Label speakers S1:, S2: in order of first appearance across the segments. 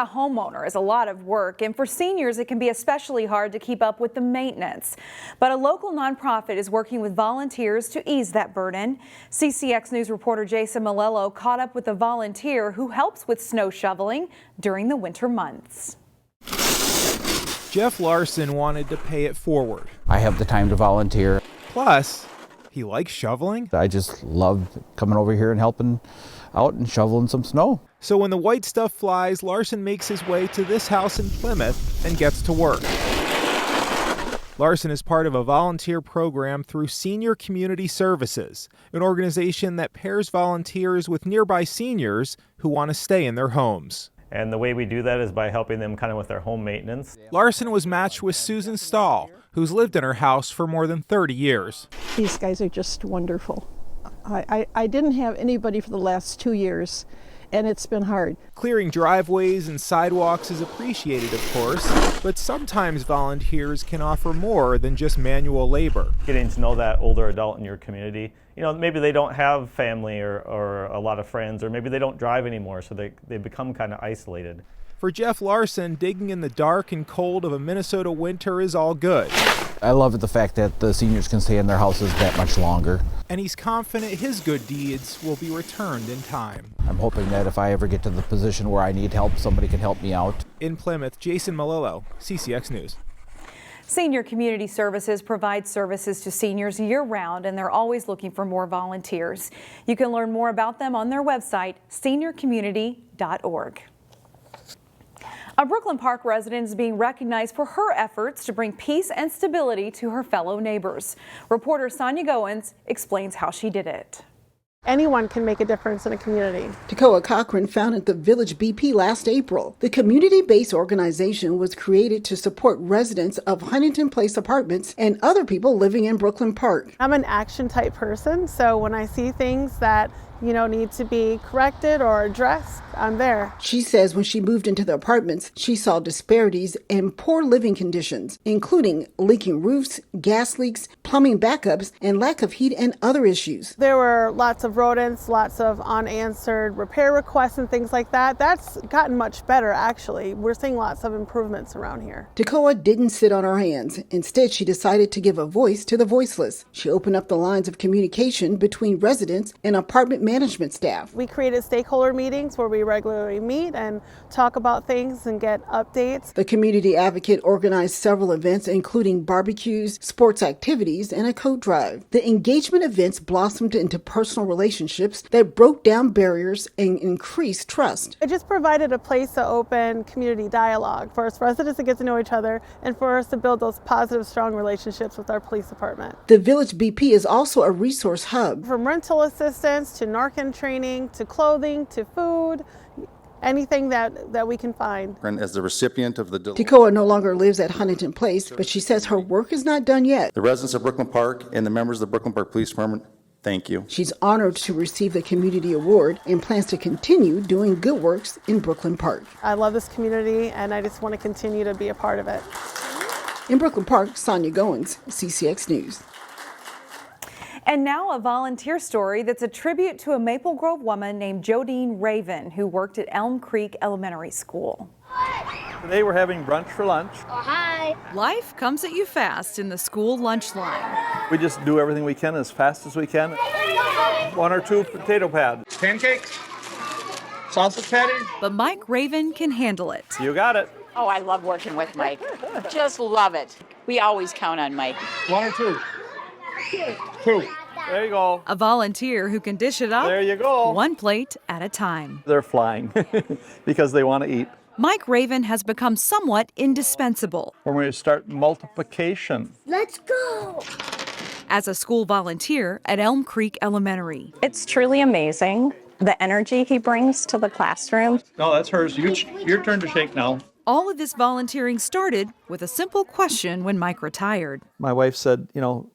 S1: a homeowner is a lot of work, and for seniors it can be especially hard to keep up with the maintenance. But a local nonprofit is working with volunteers to ease that burden. CCX News reporter Jason Malello caught up with a volunteer who helps with snow shoveling during the winter months.
S2: Jeff Larson wanted to pay it forward.
S3: I have the time to volunteer.
S2: Plus, he likes shoveling.
S3: I just love coming over here and helping out and shoveling some snow.
S2: So when the white stuff flies, Larson makes his way to this house in Plymouth and gets to work. Larson is part of a volunteer program through Senior Community Services, an organization that pairs volunteers with nearby seniors who want to stay in their homes.
S4: And the way we do that is by helping them kind of with their home maintenance.
S2: Larson was matched with Susan Stahl, who's lived in her house for more than 30 years.
S5: These guys are just wonderful. I didn't have anybody for the last 2 years, and it's been hard.
S2: Clearing driveways and sidewalks is appreciated, of course, but sometimes volunteers can offer more than just manual labor.
S4: Getting to know that older adult in your community, you know, maybe they don't have family or a lot of friends, or maybe they don't drive anymore, so they become kind of isolated.
S2: For Jeff Larson, digging in the dark and cold of a Minnesota winter is all good.
S3: I love the fact that the seniors can stay in their houses that much longer.
S2: And he's confident his good deeds will be returned in time.
S3: I'm hoping that if I ever get to the position where I need help, somebody can help me out.
S2: In Plymouth, Jason Malillo, CCX News.
S1: Senior Community Services provides services to seniors year-round, and they're always looking for more volunteers. You can learn more about them on their website, seniorcommunity.org. A Brooklyn Park resident is being recognized for her efforts to bring peace and stability to her fellow neighbors. Reporter Sonia Goins explains how she did it.
S6: Anyone can make a difference in a community.
S7: Tekoa Cochran founded the Village BP last April. The community-based organization was created to support residents of Huntington Place apartments and other people living in Brooklyn Park.
S6: I'm an action type person, so when I see things that need to be corrected or addressed, I'm there.
S7: She says when she moved into the apartments, she saw disparities and poor living conditions, including leaking roofs, gas leaks, plumbing backups, and lack of heat and other issues.
S6: There were lots of rodents, lots of unanswered repair requests and things like that. That's gotten much better, actually. We're seeing lots of improvements around here.
S7: Tekoa didn't sit on her hands. Instead, she decided to give a voice to the voiceless. She opened up the lines of communication between residents and apartment management staff.
S6: We created stakeholder meetings where we regularly meet and talk about things and get updates.
S7: The community advocate organized several events, including barbecues, sports activities, and a coat drive. The engagement events blossomed into personal relationships that broke down barriers and increased trust.
S6: It just provided a place to open community dialogue for us residents to get to know each other and for us to build those positive, strong relationships with our police department.
S7: The Village BP is also a resource hub.
S6: From rental assistance to Narcan training to clothing to food, anything that we can find.
S8: And as the recipient of the...
S7: Tekoa no longer lives at Huntington Place, but she says her work is not done yet.
S8: The residents of Brooklyn Park and the members of the Brooklyn Park Police Department, thank you.
S7: She's honored to receive the community award and plans to continue doing good works in Brooklyn Park.
S6: I love this community and I just want to continue to be a part of it.
S7: In Brooklyn Park, Sonia Goins, CCX News.
S1: And now a volunteer story that's a tribute to a Maple Grove woman named Jodine Raven, who worked at Elm Creek Elementary School.
S9: Today we're having brunch for lunch.
S10: Oh, hi.
S1: Life comes at you fast in the school lunch line.
S9: We just do everything we can as fast as we can. 1 or 2 potato pads.
S11: Pancakes? Sausage patties?
S1: But Mike Raven can handle it.
S9: You got it.
S12: Oh, I love working with Mike. Just love it. We always count on Mike.
S11: 1 or 2? 2.
S9: There you go.
S1: A volunteer who can dish it up.
S9: There you go.
S1: 1 plate at a time.
S9: They're flying because they want to eat.
S1: Mike Raven has become somewhat indispensable.
S9: We're going to start multiplication.
S10: Let's go.
S1: As a school volunteer at Elm Creek Elementary.
S13: It's truly amazing, the energy he brings to the classroom.
S9: No, that's hers. Your turn to shake now.
S1: All of this volunteering started with a simple question when Mike retired.
S9: My wife said,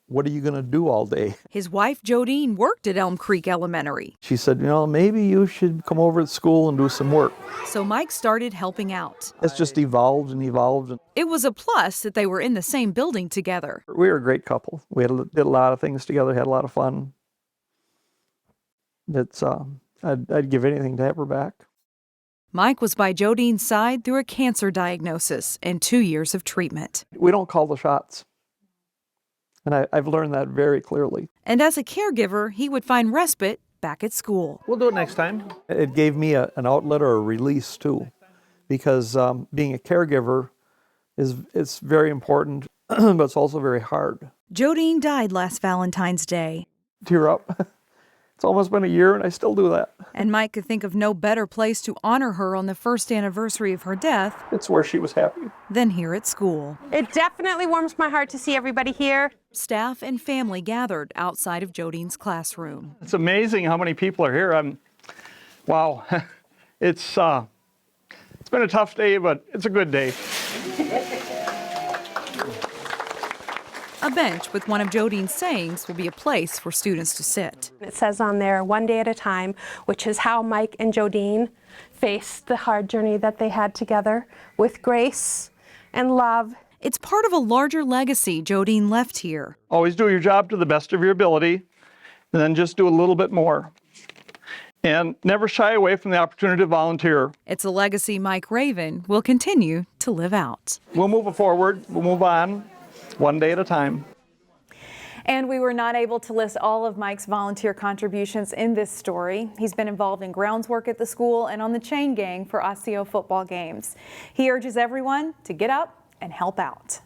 S9: what are you going to do all day?
S1: His wife, Jodine, worked at Elm Creek Elementary.
S9: She said, maybe you should come over to school and do some work.
S1: So Mike started helping out.
S9: It's just evolved and evolved.
S1: It was a plus that they were in the same building together.
S9: We were a great couple. We did a lot of things together, had a lot of fun. I'd give anything to have her back.
S1: Mike was by Jodine's side through a cancer diagnosis and 2 years of treatment.
S9: We don't call the shots. And I've learned that very clearly.
S1: And as a caregiver, he would find respite back at school.
S9: We'll do it next time. It gave me an outlet or a release too, because being a caregiver it's very important, but it's also very hard.
S1: Jodine died last Valentine's Day.
S9: Tear up. It's almost been a year and I still do that.
S1: And Mike could think of no better place to honor her on the first anniversary of her death
S9: It's where she was happy.
S1: than here at school.
S10: It definitely warms my heart to see everybody here.
S1: Staff and family gathered outside of Jodine's classroom.
S11: It's amazing how many people are here. Wow. It's been a tough day, but it's a good day.
S1: A bench with one of Jodine's sayings will be a place for students to sit.
S10: It says on there, one day at a time, which is how Mike and Jodine faced the hard journey that they had together with grace and love.
S1: It's part of a larger legacy Jodine left here.
S11: Always do your job to the best of your ability, and then just do a little bit more. And never shy away from the opportunity to volunteer.
S1: It's a legacy Mike Raven will continue to live out.
S11: We'll move it forward. We'll move on, one day at a time.
S1: And we were not able to list all of Mike's volunteer contributions in this story. He's been involved in grounds work at the school and on the chain gang for Osseo football games. He urges everyone to get up and help out.